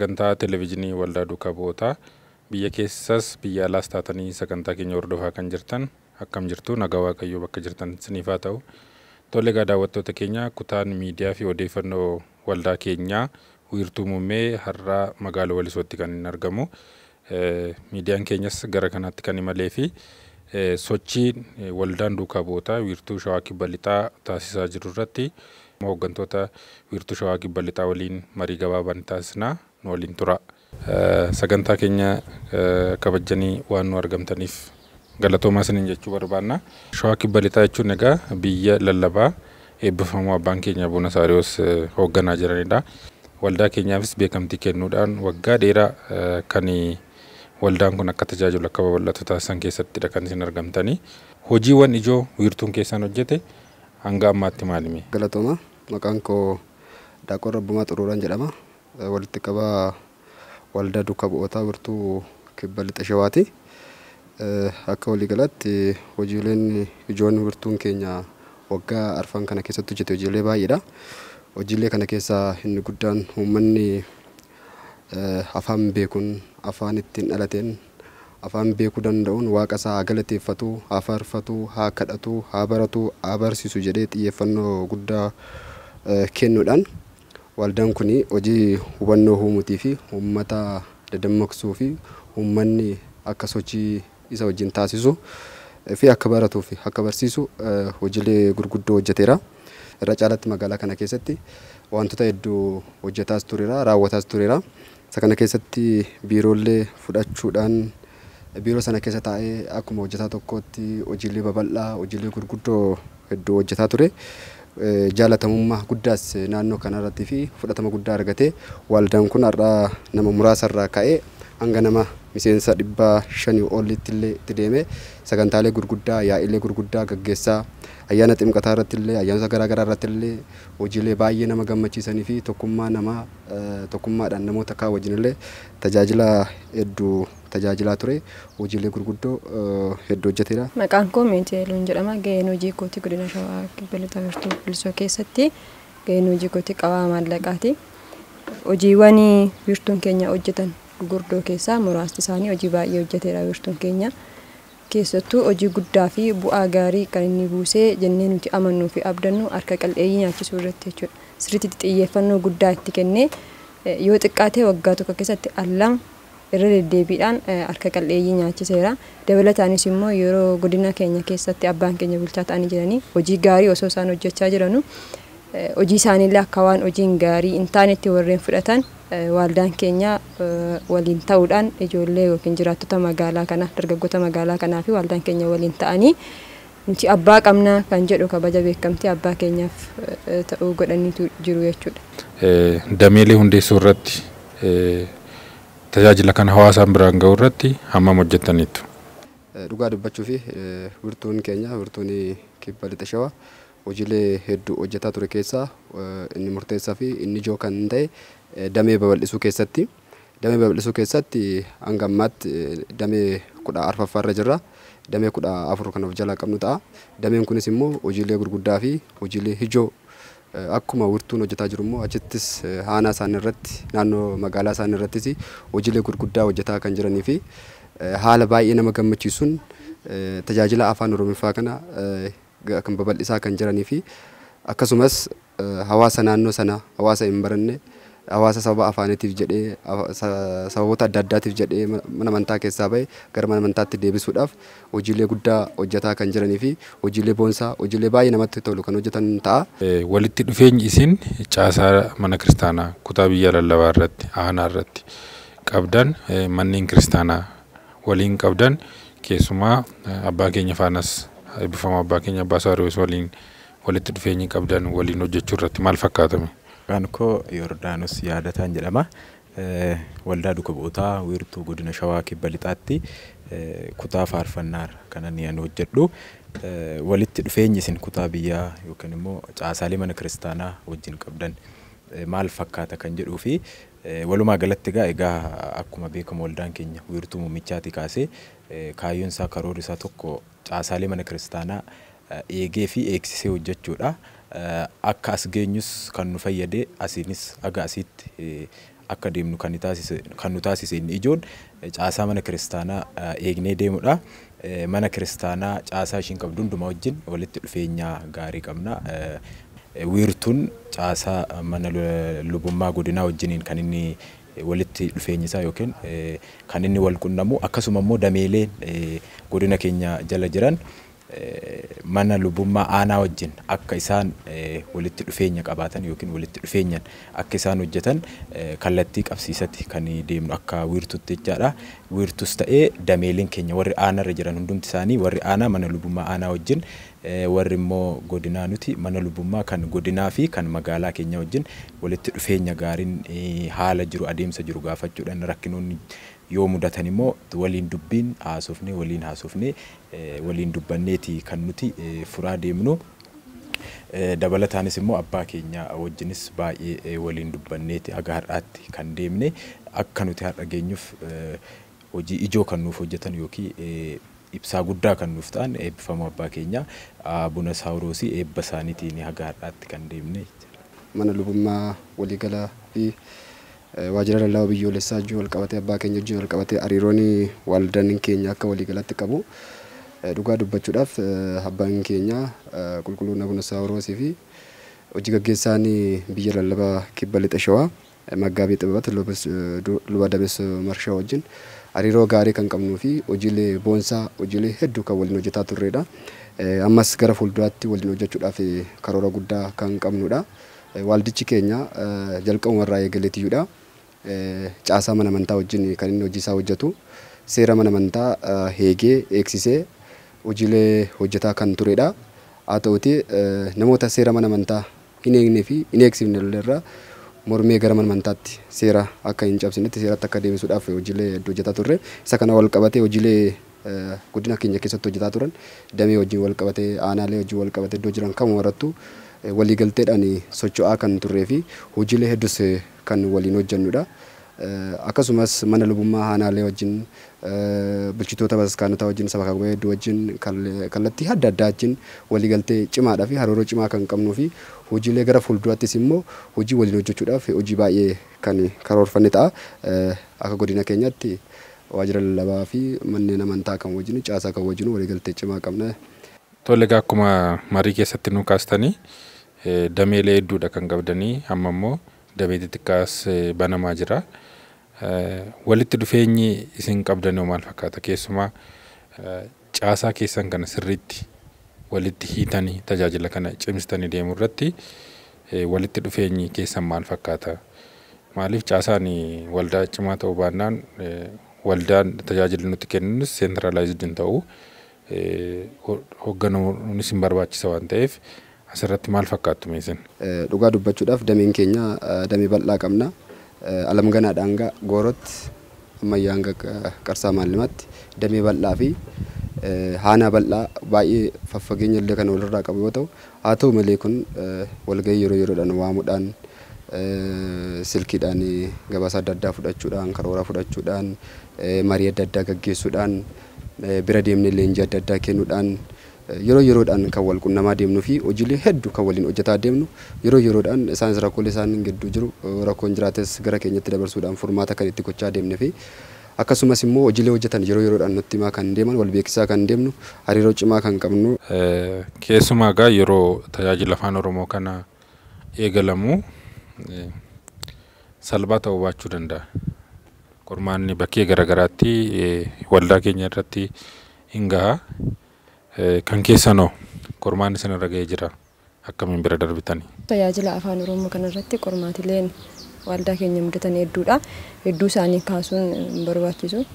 sagantaa televezyiinii waldaa duukaa bu'ootaa biyya keessas biyya alaas taatanii sagantaa keenya hordofaa kan jirtan akkam jirtu nagaa waaqayyoo bakka jirtan isiniif haa ta'u. Tole egaa daawwattoota keenya kutaan miidiyaa fi odeeffannoo waldaa keenyaa wiirtuu muummee har'a magaalaa Walisootti kan argamu. Miidiyaan keenyas gara kanaatti kan imalee fi sochii waldaan duukaa bu'ootaa wiirtuu Shawaa Kibba Lixaa taasisaa jiru irratti hooggantoota wiirtuu Shawaa Kibba Lixaa waliin marii gabaabaa taasisnaa nu waliin tura. Sagantaa keenya kabajanii waan nu argamtaniif galatoomaa isiniin jechuu barbaanna. Shawaa Kibba Lixaa jechuun egaa biyya lallabaa eebbifamoo abbaan keenya Abuna Saariyoos hoogganaa jiranidha. Waldaa keenyaafis beekamtii kennuudhaan waggaa dheeraa kan waldaan kun akka tajaajilu akka babal'atu taasisan keessattidha kan isin argamtanii. Hojiiwwan ijoo wiirtuun keessan hojjete hanga ammaatti maalimi? Galatooma. Maqaan koo Daaqoo Rabbumaa Xuruuraan jedhama. Walitti qabaa waldaa duukaa bu'ootaa wiirtuu Kibba Lixa Shawaati. Akka waliigalaatti hojiileen ijoon wiirtuun keenya waggaa arfan kana keessatti hojjete hojiilee baay'eedha. Hojiilee kana keessaa inni guddaan uummanni afaan beekuun afaan ittiin dhalateen afaan beekuu danda'uun waaqa isaa haa galateeffatu, haa faarfatu, haa kadhatu, haa baratu, haa barsiisu jedhee xiyyeeffannoo guddaa kennuudhaan waldaan kun hojii hubannoo uumuutii fi uummata dadammaqsuu fi uummanni akka sochii isa wajjin taasisu fi akka baratuu fi akka barsiisu hojiilee gurguddoo hojjeteera. Irra caalatti magaalaa kana keessatti wantoota hedduu hojjetaas tureera, raawwataas tureera. Isa kana keessatti biiroolee fudhachuudhaan biiroo sana keessa taa'ee akkuma hojjetaa tokkootti hojiilee babal'aa, hojiilee gurguddoo hedduu hojjetaa ture. Jaalatamummaa guddaas naannoo kanarratti fi fudhatama guddaa argatee waldaan kun har'a nama muraasarraa ka'ee hanga nama miseensa 500 olitti illee itti deemee sagantaalee gurguddaa, yaa'ilee gurguddaa gaggeessaa ayyaana ximqataa irratti illee ayyaanota garaagaraa irratti illee hojiilee baay'ee nama gammachiisanii fi tokkummaadhaan namoota kaan wajjin illee tajaajila hedduu tajaajilaa ture. Hojiilee gurguddoo hedduu hojjeteera. Maqaan koo Meeteeluun jedhama. Gaheen hojii kootii godina Shawaa Kibba Lixaa wiirtuu Walisoo keessatti gaheen hojii kootii qabaa maallaqaati. Hojiiwwan wiirtuun keenya hojjetan gurguddoo keessaa muraasni isaanii hojii baay'ee hojjeteera wiirtuun keenya. Keessattuu hojii guddaa fi bu'aa gaarii kan inni buusee jennee nuti amannuu fi abdannu harka qal'eeyyii nyaachisuu irratti jechuudha. Sirriitti xiyyeeffannoo guddaa itti kennee yoo xiqqaatee waggaa tokko keessatti allam irra deddeebiidhaan harka qal'eeyyii nyaachiseera. Dabalataanis immoo yeroo godina keenya keessatti abbaan keenya bulchaa ta'anii jiranii hojii gaarii osoo isaan hojjechaa jiranu hojii isaaniillee akka waan hojiin gaarii hin taanetti warreen fudhatan waldaan keenya waliin ta'uudhaan ijoollee yookiin jiraattota magaalaa kanaa, dargaggoota magaalaa kanaa fi waldaan keenya waliin ta'anii nuti abbaa qabnaa kan jedhu kabaja beekamtii abbaa keenyaaf ta'uu godhaniitu jiru jechuudha. Dameelee hundeessuu irratti tajaajila kana hawaasaan biraan ga'uu irratti hammam hojjettaniitu? Dhugaa dubbachuu fi wiirtuun keenya wiirtuun Kibba Lixa Shawaa hojiilee hedduu hojjetaa ture keessaa inni murteessaa fi inni ijoo kan ta'e damee babal'isuu keessatti. Damee babal'isuu keessatti hanga ammaatti damee 14 irra jirra. Damee 14 kan of jalaa qabnu ta'a. Dameen kunis immoo hojiilee gurguddaa fi hojiilee ijoo akkuma wiirtuun hojjetaa jiru immoo achittis aanaa isaanii irratti naannoo magaalaa isaanii irrattis hojiilee gurguddaa hojjetaa kan jiranii fi haala baay'ee nama gammachiisuun tajaajila afaan Oromiffaa kana kan babal'isaa kan jiranii fi akkasumas hawaasa naannoo sana hawaasa hin baranne hawaasa sababa afaaniitiif jedhee sababoota adda addaatiif jedhee mana amantaa keessaa ba'e gara mana amantaatti deebisuudhaaf hojiilee guddaa hojjetaa kan jiranii fi hojiilee boonsaa hojiilee baay'ee namatti tolu kan hojjetan ta'a. Walitti dhufeenyi isin caasaa mana kiristaanaa kutaa biyya lallabaa irratti aanaa irratti qabdan manneen kiristaanaa waliin qabdan keessumaa abbaa keenya faanas eebbifamoo abbaa keenya Abbaa Saariyoos waliin walitti dhufeenyi qabdan waliin hojjechuu irratti maal fakkaatame? Maqaan koo Yordaanos Yaadataan jedhama. Waldaa duukaa bu'ootaa wiirtuu godina Shawaa Kibba Lixaatti kutaa faarfannaa kanan ani hojjedhu. Walitti dhufeenyi isin kutaa biyyaa yookiin immoo caasaalee mana kiristaanaa wajjin qabdan maal fakkaata kan jedhuu fi walumaa galatti egaa akkuma beekamu waldaan keenya wiirtuu muummichaati kaasee kaayyoon isaa karoora isaa tokko caasaalee mana kiristaanaa eegee fi eegsisee hojjechuudha. Akka as geenyus kan nu fayyade asiinis aga asitti akka deemnu kan nu taasise inni ijoon caasaa mana kiristaanaa eegnee deemudha. Mana kiristaanaa caasaa ishiin qabdu hundumaa wajjin walitti dhufeenya gaarii qabna. Wiirtuun caasaa mana lubummaa godinaa wajjiniin kan inni walitti dhufeenyi isaa yookiin kan inni wal qunnamu, akkasuma immoo dameeleen godina keenya jala jiran mana lubummaa aanaa wajjin akka isaan walitti dhufeenya qabaatan yookiin walitti dhufeenyaan akka isaan hojjetan kallattii qabsiisatti kan deemnu akka wiirtuutti jechaadha. Wiirtus ta'ee dameeleen keenya warri aanarra jiran hundumti isaanii warri aanaa mana lubummaa aanaa wajjin, warri immoo godinaa nuti mana lubummaa kan godinaa fi kan magaalaa keenya wajjin walitti dhufeenya gaariin haala jiru adeemsa jiru gaafachuudhaan rakkinoonni yoo mudatan immoo waliin dubbiin haasofnee waliin dubbanneeti kan nuti furaa deemnu. Dabalataanis immoo abbaa keenya wajjinis baay'ee waliin dubbanneeti haga har'aatti kan deemne akka nuti har'a geenyuuf hojii ijoo kan nuuf hojjetan yookiin ibsaa guddaa kan nuuf ta'an eebbifamoo abbaa keenya Abuna Saawuroosii eebba isaaniitiin haga har'aatti kan deemne. Mana lubummaa waliigalaa fi waajjira lallabaa biyyoolessaa wajjin wal qabatee abbaa keenya wajjin wal qabatee hariiroon waldaan keenya akka waliigalaatti qabu dhugaa dubbachuudhaaf abbaan keenya qulqulluun Abuna Saawuroosii fi hojii gaggeessaan biyya lallabaa kibba lixa shawaa Maggaabii Xibabat luba Dabees Marshaa wajjin hariiroo gaarii kan qabnuu fi hojiilee boonsaa hojiilee hedduu kan waliin hojjetaa turredha. Ammas gara fuulduraatti waliin hojjechuudhaaf karoora guddaa kan qabnudha. Waldichi keenya jalqabumarraa eegaleetiyyuudha. Caasaa mana amantaa wajjin kan inni hojii isaa hojjetu, seera mana amantaa eegee eegsisee hojiilee hojjetaa kan turedha. Haa ta'uti namoota seera mana amantaa hin eegnee fi hin eegsifne irraa mormee gara mana amantaatti seera akka hin cabsinetti seeratti akka deemsuudhaaf hojiilee hedduu hojjetaa turre. Isa kana wal qabatee hojiilee godina keenya keessatti hojjetaa turan damee wajjin wal qabatee aanaalee wajjin wal qabatee iddoo jiran kamuu irrattu waliigalteedhaan socho'aa kan turree fi hojiilee hedduus kan waliin hojjennudha. Akkasumas mana lubummaa aanaalee wajjin bulchitoota bataskaanotaa wajjin saba kaaboo hedduu wajjin kallattii adda addaa wajjin waliigaltee cimaadhaa fi hariiroo cimaa kan qabnuu fi hojiilee gara fuulduraattis immoo hojii waliin hojjechuudhaaf hojii baay'ee kan karoorfanne ta'a. Akka godina keenyatti waajjira lallabaa fi manneen amantaa kan wajjin caasaa kan wajjin waliigaltee cimaa qabna. Tole akkuma marii keessatti nu kaastanii dameelee hedduudha kan qabdanii amma immoo damee xixiqqaas banamaa jira. Walitti dhufeenyi isin qabdanoo maal fakkaata? Keessumaa caasaa keessan kana sirriitti walitti hiitanii tajaajila kana cimsitanii deemuu irratti walitti dhufeenyi keessan maal fakkaata? Maaliif caasaan waldaa cimaa ta'uu baannaan waldaan tajaajila nutti kennuus centralized hin ta'u hoogganamuunis hin barbaachisa waan ta'eef asirratti maal fakkaattu meesin? Dhugaa dubbachuudhaaf dameen keenya damee bal'aa qabna. Alamganaadhaan Goorotti ammayyaa hanga Qarsaa Maallimaatti damee bal'aa fi haanaa bal'aa baay'ee faffageenya illee kan walirraa qabu yoo ta'u, haa ta'u malee kun walgahii yeroo yeroodhaan waamuudhaan silkiidhaan gabaasa adda addaa fudhachuudhaan karoora fudhachuudhaan marii adda addaa gaggeessuudhaan bira deemnee leenjii adda addaa kennuudhaan yeroo yeroodhaan kan wal qunnamaa deemnuu fi hojiilee hedduu kan waliin hojjetaa deemnu yeroo yeroodhaan isaanis rakkoolee isaan gidduu jiru rakkoon jiraates gara keenyatti dabarsuudhaan furmaata kan itti gochaa deemnee fi akkasumas immoo hojiilee hojjetan yeroo yeroodhaan nutti himaa kan deeman wal beeksisaa kan deemnu hariiroo cimaa kan qabnu. Keessumaa gaa yeroo tajaajila afaan Oromoo kana eegalamu salphaa ta'uu baachuu danda'a. Qormaanni bakkee garaagaraatti waldaa keenya irratti hin gaha. Kan keessanoo qormaanni sanarra ga'ee jira akkamiin bira darbitanii? Tajaajila afaan Oromoo kanarratti qormaatileen waldaa keenya mudatan hedduudha. Hedduu isaanii kaasuun hin barbaachisu.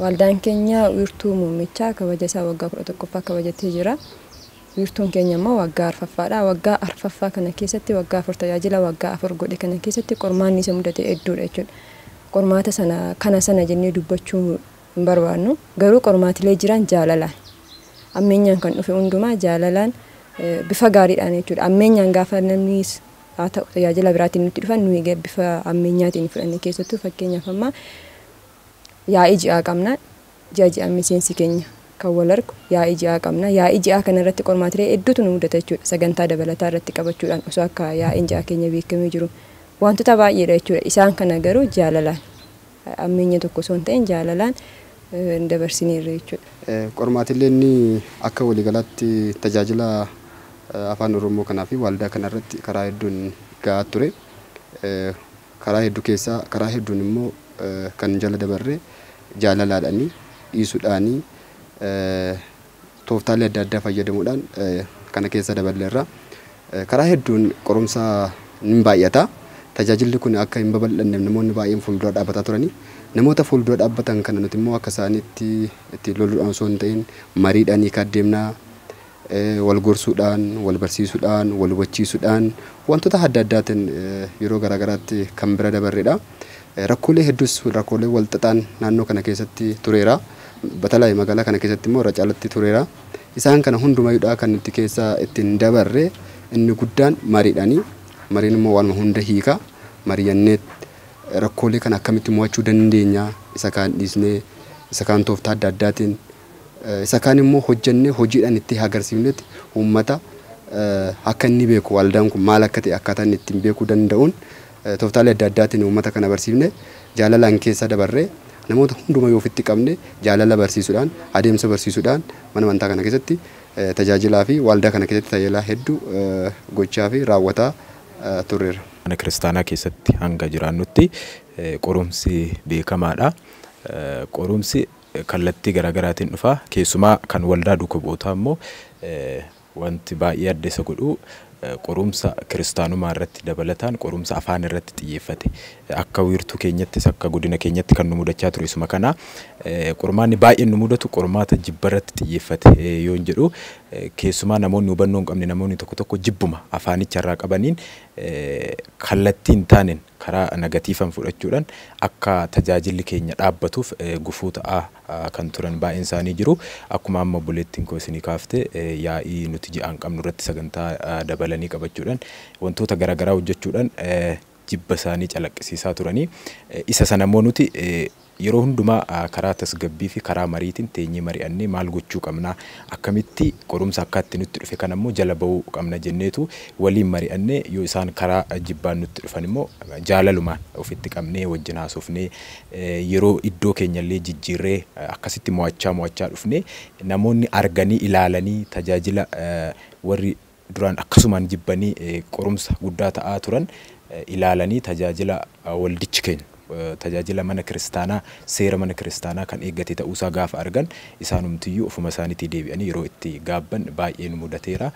Waldaan keenya wiirtuu muummichaa kabaja isaa waggaa 11ffaa kabajattee jira. Wiirtuun keenya immoo waggaa 4ffaadha. Waggaa 4ffaa kana keessatti waggaa 4 tajaajila waggaa 4 godhe kana keessatti qormaanni isa mudate hedduudha jechuudha. Qormaata sana jennee dubbachuu hin barbaannu. Garuu qormaatilee jiran jaalalaan. Ammeenyaan kan dhufe hundumaa jaalalaan bifa gaariidhaan jechuudha. Ammeenyaan gaafa namni haa ta'u tajaajila biraatiin nutti dhufan nuyi bifa ammeenyaatiin fudhannee keessattuu fakkeenyaaf amma yaa'ii ji'aa qabna. Ji'a miseensi keenya kan wal argu yaa'ii ji'aa qabna. Yaa'ii ji'aa kanarratti qormaatilee hedduutu nu mudata jechuudha. Sagantaa dabalataa irratti qabachuudhaan osoo akka yaa'iin ji'aa keenya beekamee jiru wantoota baay'eedha jechuudha. Isaan kana garuu jaalalaan ammeenya tokko osoo hin ta'in jaalalaan dabarsineerra jechuudha. Qormaatillee inni akka waliigalaatti tajaajila afaan Oromoo kanaa fi waldaa kanarratti karaa hedduun gahaa ture. Karaa hedduu keessaa karaa hedduun immoo kan jala dabarre jaalalaadhaanii dhiisuudhaanii tooftaalee adda addaa fayyadamuudhaan kana keessa daballeerra. Karaa hedduun qorumsa ni baay'ata. Tajaajilli kun akka hin babal'anneef namoonni baay'een fuuldura dhaabbataa turanii. Namoota fuuldura dhaabbatan kana nuti immoo akka isaaniitti itti loluudhaan osoo hin ta'in mariidhaan hiikaa deemnaa, wal gorsuudhaan, wal barsiisuudhaan, wal hubachiisuudhaan wantoota adda addaatiin yeroo garaagaraatti kan bira dabarredha. Rakkoolee hedduus rakkoolee wal xaxaan naannoo kana keessatti tureera. Batalaa magaalaa kana keessatti immoo irra caalatti tureera. Isaan kana hundumayyuudha kan nuti keessa ittiin dabarre inni guddaan mariidhaani. Mariin immoo waan hunda hiika. Mari'annee rakkoolee kana akkamitti mo'achuu dandeenya, isa kaan dhiisnee, isa kaan tooftaa adda addaatiin, isa kaan immoo hojjennee hojiidhaan itti agarsiifnetti uummata akka inni beeku waldaan kun maal akka ta'e akkaataa inni ittiin beekuu danda'uun tooftaalee adda addaatiin uummata kana barsiifne jaalalaan keessa dabarree namoota hundumaa ofitti qabne jaalala barsiisuudhaan adeemsa barsiisuudhaan mana amantaa kana keessatti tajaajilaa fi waldaa kana keessatti tajaajila hedduu gochaa fi raawwataa turreera. Mana kiristaanaa keessatti hanga jiraannutti qorumsi beekamaadha. Qorumsi kallattii garaagaraatiin dhufa. Keessumaa kan waldaa duukaa bu'ootaa immoo wanti baay'ee adda isa godhu qorumsa kiristaanummaa irratti dabalataan qorumsa afaan irratti xiyyeeffate. Akka wiirtuu keenyattis akka godina keenyatti kan nu mudachaa ture isuma kana qormaanni baay'een nu mudatu qormaata jibba irratti xiyyeeffate yoo jedhu keessumaa namoonni hubannoo hin qabne namoonni tokko tokko jibbuma afaanicha irraa qabaniin kallattii hin taaneen karaa negatiifan fudhachuudhaan akka tajaajilli keenya dhaabbatuuf gufuu ta'aa kan turan baay'een isaanii jiru. Akkuma amma buleettiin koo isinii kaafte yaa'ii nuti ji'aan qabnu irratti sagantaa dabalanii qabachuudhaan wantoota garaagaraa hojjechuudhaan jibba isaanii calaqqisiisaa turanii. Isa sana immoo nuti yeroo hundumaa karaa tasgabbii fi karaa mariitiin teenyee mari'annee maal gochuu qabna akkamitti qorumsa akkaatti nutti dhufe kan ammoo jala ba'uu qabna jenneetu waliin mari'annee yoo isaan karaa jibbaan nutti dhufan immoo jaalalumaan ofitti qabnee wajjin haasofnee yeroo iddoo keenyallee jijjiirree akkasitti mo'achaa dhufnee namoonni arganii ilaalanii tajaajila warri duraan akkasumaan jibbanii qorumsa guddaa ta'aa turan ilaalanii tajaajila waldichi keenya tajaajila mana kiristaanaa seera mana kiristaanaa kan eeggate ta'uusaa gaafa argan isaanumtiyyuu ofuma isaaniitii deebi'anii yeroo itti gaabban baay'ee nu mudateera.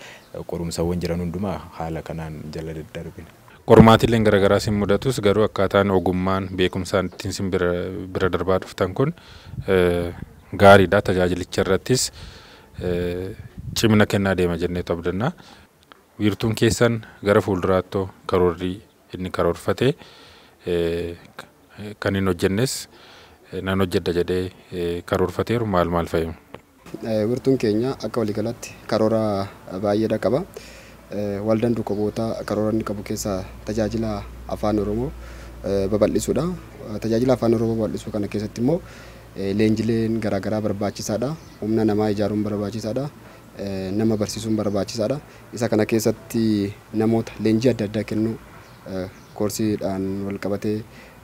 Qorumsawwan jiran hundumaa haala kanaan jala daddarbina. Qormaatileen garaagaraa sin mudatus garuu akkaataan ogummaan beekumsaan ittiin sin bira darbaa dhuftan kun gaariidha. Tajaajilicha irrattis cimina kennaa deema jennee abdanna. Wiirtuun keessan gara fuulduraattoo karoorri inni karoorfate kan hin hojjennes nan hojjedha jedhee karoorfateeru maal fa'imu? Wiirtuun keenya akka waliigalaatti karoora baay'eedha qaba. Waldaan duukaa bu'ootaa karoora inni qabu keessaa tajaajila afaan Oromoo babal'isuudha. Tajaajila afaan Oromoo babal'isuu kana keessatti immoo leenjileen garaagaraa barbaachisaadha. Humna namaa ijaaruun barbaachisaadha. Nama barsiisuun barbaachisaadha. Isa kana keessatti namoota leenjii adda addaa kennuu koorsiidhaan wal qabatee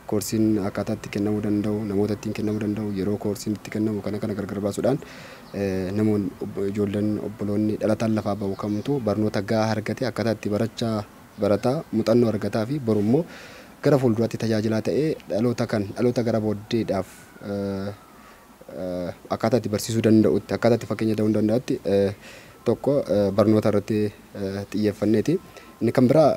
koorsiin akkaataa itti kennamuu danda'u namoota ittiin kennamuu danda'u yeroo koorsiin itti kennamu kana gargar baasuudhaan namoonni ijoolleen obboloonni dhalataan lafaa bahu kamtu barnoota gahaa argate akkaataa itti barataa muuxannoo argataa fi boru immoo gara fuulduraatti tajaajilaa ta'ee dhaloota gara booddeedhaaf akkaataa itti barsiisuu danda'utti akkaataa itti fakkeenya ta'uu danda'utti tokko barnoota irratti xiyyeeffanneeti. Inni kan biraa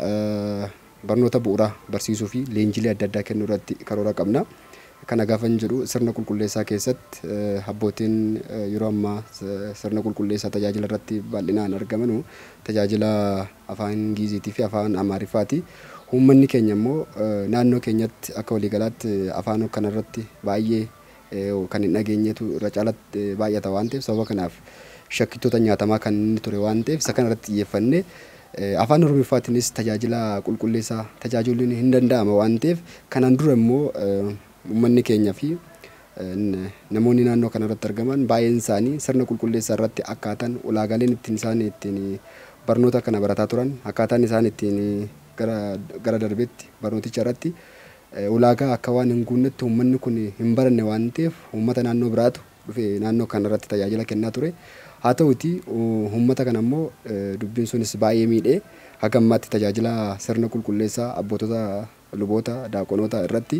barnoota bu'uuraa barsiisuu fi leenjilee adda addaa kennuu irratti karoora qabna. Kana gaafa jedhu sirna qulqulleessaa keessatti abbootiin yeroo ammaa sirna qulqulleessaa tajaajila irratti bal'inaan argamanu tajaajila afaan Ingiliziitii fi afaan Amaariffaati. Uummanni keenya immoo naannoo keenyatti akka waliigalaatti afaan kanarratti baay'ee kan hin dhageenyetu irra caalatti baay'ata waan ta'eef sababa kanaaf shakkitoota nyaatamaa kan inni ture waan ta'eef isa kanarratti xiyyeeffannee afaan Oromoofaatiinis tajaajila qulqulleessaa tajaajiluun hin danda'ama waan ta'eef kanaan dura immoo uummanni keenya fi namoonni naannoo kanarratti argaman baay'een isaanii sirna qulqulleessaa irratti akkaataan ulaagaaleen ittiin isaan ittiin barnoota kana barataa turan akkaataan isaan ittiin gara darbeetti barnooticha irratti ulaagaa akka waan hin guunnetti uummanni kun hin baranne waan ta'eef uummata naannoo biraatu dhufee naannoo kana irratti tajaajila kennaa ture. Haa ta'uti uummata kana immoo dubbiin sunis baay'ee miidhee haga ammaatti tajaajila sirna qulqulleessaa abbootota luboota daaqonoota irratti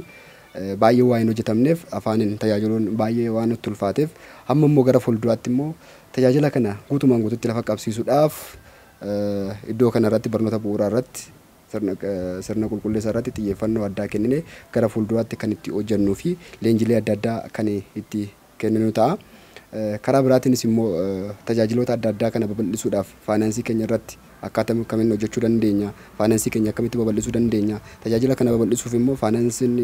baay'ee waa hin hojjetamneef afaaniin tajaajiluun baay'ee waan nutti ulfaateef amma immoo gara fuulduraatti immoo tajaajila kana guutumaan guututti lafa qabsiisuudhaaf iddoo kana irratti barnoota bu'uuraa irratti sirna qulqulleessaa irratti xiyyeeffannoo addaa kennine gara fuulduraatti kan itti hojjennuu fi leenjilee adda addaa kan itti kenninu ta'a. Karaa biraatiinis immoo tajaajiloota adda addaa kana babal'isuudhaaf faayinaansii keenya irratti akkaataa kamiin hojjechuu dandeenya, faayinaansii keenya akkamitti babal'isuu dandeenya, tajaajila kana babal'isuuf immoo faayinaansiin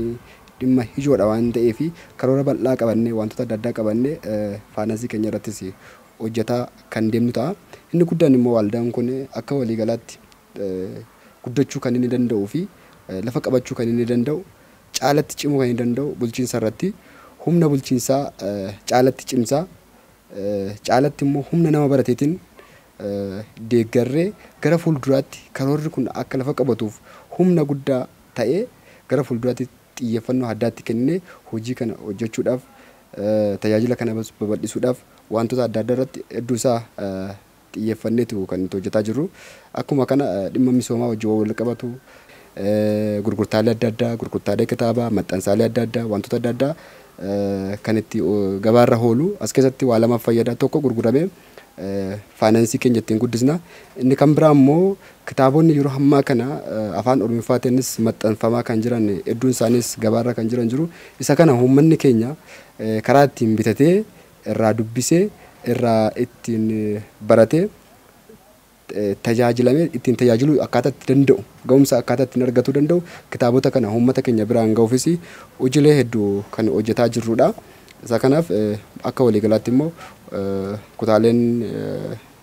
dhimma ijoodha waan ta'eef karoora bal'aa qabannee wantoota adda addaa qabannee faayinaansii keenya irrattis hojjetaa kan deemnu ta'a. Inni guddaan immoo waldaan kun akka waliigalaatti guddachuu kan inni danda'uu fi lafa qabachuu kan inni danda'u caalatti cimuu kan inni danda'u bulchiinsa irratti humna bulchiinsaa caalatti cimsaa caalatti immoo humna nama barateetiin deeggarree gara fuulduraatti karoorri kun akka lafa qabatuuf humna guddaa ta'ee gara fuulduraatti xiyyeeffannoo addaatti kennee hojii kana hojjechuudhaaf tajaajila kana babal'isuudhaaf wantoota adda addaa irratti hedduu isaa xiyyeeffanneetu kan itti hojjetaa jirru. Akkuma kana dhimma misoomaa wajjin wal qabatu gurgurtaalee adda addaa, gurgurtaalee kitaabaa, maxxansaalee adda addaa, wantoota adda addaa kan itti gabaarra oolu as keessatti waa lamaaf fayyada. Tokko gurguramee faayinaansii keenya ittiin guddisna. Inni kan biraa immoo kitaabonni yeroo ammaa kana afaan Oromooffaatiinis maxxanfamaa kan jiran hedduun isaanis gabaarra kan jiran jiru. Isa kana uummanni keenya karaa ittiin bitatee irraa dubbisee irraa ittiin baratee tajaajilamee ittiin tajaajiluu akkaataa itti danda'u ga'umsa akkaataa ittiin argatuu danda'u kitaabota kana uummata keenya biraan ga'uufis hojiilee hedduu kan hojjetaa jirrudha. Isa kanaaf akka waliigalaatti immoo kutaaleen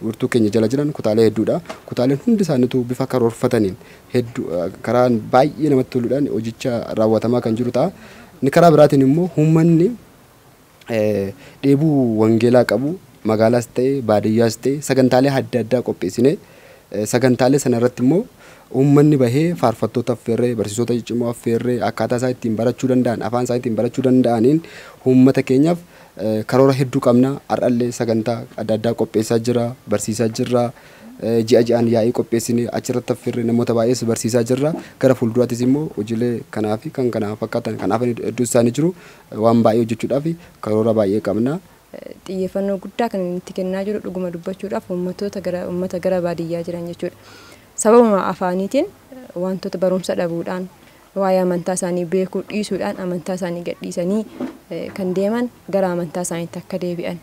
wiirtuu keenya jala jiran kutaalee hedduudha. Kutaaleen hundi isaaniitu bifa karoorfataniin hedduu karaan baay'ee namatti toluudhaan hojicha raawwatamaa kan jiru ta'a. Inni karaa biraatiin immoo uummanni dheebuu wangeelaa qabu magaalaas ta'e baadiyyaas ta'e sagantaalee adda addaa qopheessine sagantaalee sana irratti immoo uummanni bahee faarfattoota affeerree barsiisota ciccimoo affeerree akkaataa isaa ittiin barachuu danda'an afaan isaa ittiin barachuu danda'aniin uummata keenyaaf karoora hedduu qabna. Har'allee sagantaa adda addaa qopheessaa jira, barsiisaa jirra. Ji'a ji'aan yaa'ii qopheessine achirratti affeerree namoota baay'ees barsiisaa jirra. Gara fuulduraattis immoo hojiilee kanaa fi kan kana fakkaatan kanaaf hedduu isaanii jiru waan baay'ee hojjechuudhaaf karoora baay'ee qabna. Xiyyeeffannoo guddaa kan itti kennaa jiru dhuguma dubbachuudhaaf uummata gara baadiyyaa jiran jechuudha. Sababuma afaaniitiin wantoota barumsa dhabuudhaan waa'ee amantaa isaanii beekuu dhiisuudhaan amantaa isaanii gadhiisanii kan deeman gara amantaa isaaniitti akka deebi'an.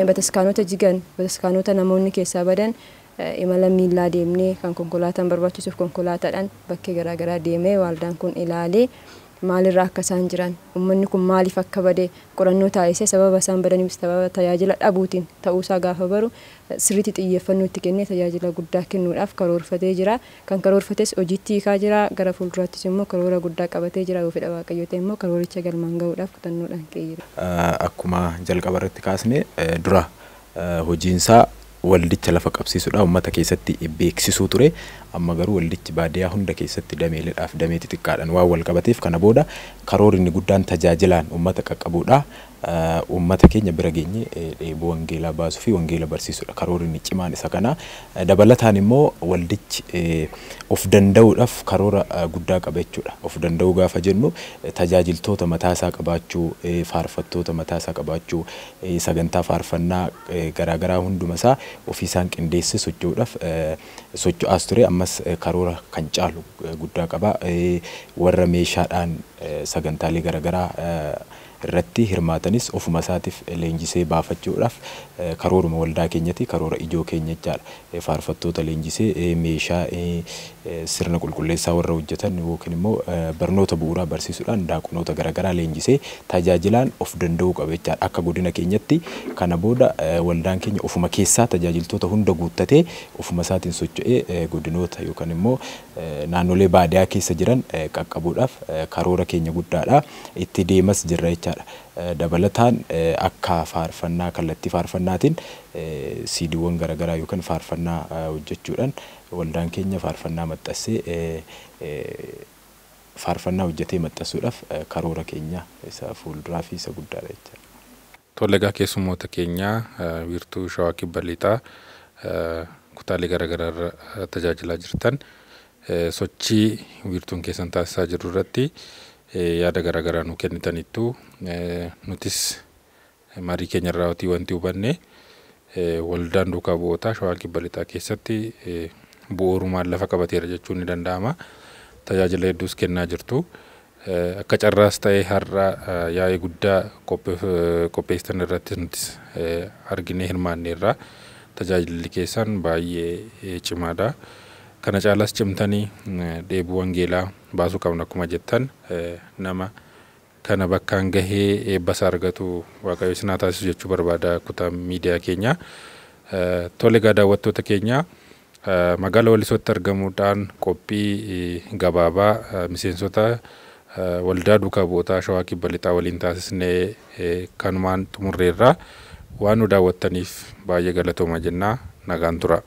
Bataskaanota jigan, bataskaanota namoonni keessaa badan imala miillaa deemnee kan konkolaataan barbaachisuuf konkolaataadhaan bakkee garaagaraa deemee waldaan kun ilaalee maalirraa akka isaan jiran uummanni kun maaliif akka bade qorannoo taasisee sababa isaan badaniif sababa tajaajila dhabuutiin ta'uusaa gaafa baru sirriitti xiyyeeffannoo itti kennee tajaajila guddaa kennuudhaaf karoorfatee jira. Kan karoorfates hojiitti hiikaa jira. Gara fuulduraattis immoo karoora guddaa qabatee jira. Yoo fedha Waaqayyoo ta'e immoo karooricha galmaan gahuudhaaf kutannoodhaan ka'ee jira. Akkuma jalqaba irratti kaasne dura hojiinsaa waldicha lafa qabsiisuudha uummata keessatti beeksisuu ture. Amma garuu waldichi baadiyyaa hunda keessatti dameeleedhaaf damee xixiqqaadhaan waan wal qabateef kana booda karoorri guddaan tajaajilaan uummata qaqqabuudha. Uummata keenya bira geenye dheebuu wangeelaa baasuu fi wangeela barsiisuudha. Karoorri cimaan isa kana. Dabalataan immoo waldichi of danda'uudhaaf karoora guddaa qaba jechuudha. Of danda'uu gaafa jennu tajaajiltoota mataasaa qabaachuu, faarfattoota mataasaa qabaachuu, sagantaa faarfannaa garaagaraa hundumasaa ofiisaan qindeessee socho'uudhaaf socho'aas ture. Ammas karoora kan caalu guddaa qaba. Warra meeshaadhaan sagantaalee garaagaraa irratti hirmaatanis ofuma isaatiif leenjisee baafachuudhaaf karooruma waldaa keenyatti karoora ijoo keenya jechaadha. Faarfattoota leenjisee meeshaa sirna qulqulleessaa warra hojjetan yookiin immoo barnoota bu'uuraa barsiisuudhaan daaqonoota garaagaraa leenjisee tajaajilaan of danda'uu qaba jechaadha. Akka godina keenyatti kana booda waldaan keenya ofuma keessaa tajaajiltoota hunda guuttatee ofuma isaatiin socho'ee godinoota yookaan immoo naannolee baadiyyaa keessa jiran qaqqabuudhaaf karoora keenya guddaadha. Itti deemas jirra jechaadha. Dabalataan akka faarfannaa kallattii faarfannaatiin siidiiwwan garaagaraa yookaan faarfannaa hojjechuudhaan waldaan keenya faarfannaa maxxansee faarfannaa hojjetee maxxansuudhaaf karoora keenya isa fuulduraa fi isa guddaadha jechuudha. Tole egaa keessummoota keenya wiirtuu Shawaa Kibba Lixaa kutaalee garaagaraa irra tajaajilaa jirtan sochii wiirtuun keessan taasisaa jiru irratti yaada garaagaraa nu kennitaniittu nutis marii keenya irraa wanti hubanne waldaan duukaa bu'ootaa Shawaa Kibba Lixaa keessatti bu'uurumaan lafa qabateera jechuun ni danda'ama. Tajaajila hedduus kennaa jirtu. Akka carraas ta'ee har'a yaa'ii guddaa qopheessitan irratti nutis arginee hirmaanneerra. Tajaajilli keessan baay'ee cimaadha. Kana caalaas cimtanii dheebuu wangeelaa baasuu qabna akkuma jettan nama kana bakkaan gahee eebbasaa argatu Waaqayyo isin haa taasisu jechuu barbaada kutaa miidiyaa keenya. Tole egaa daawwattoota keenya magaalaa Wallisootti argamuudhaan qophii gabaabaa miseensota waldaa duukaa bu'ootaa Shawaa Kibba Lixaa waliin taasisnee kanumaan xumurreerra. Waan nu daawwattaniif baay'ee galatoomaa jennaa. Nagaan tura.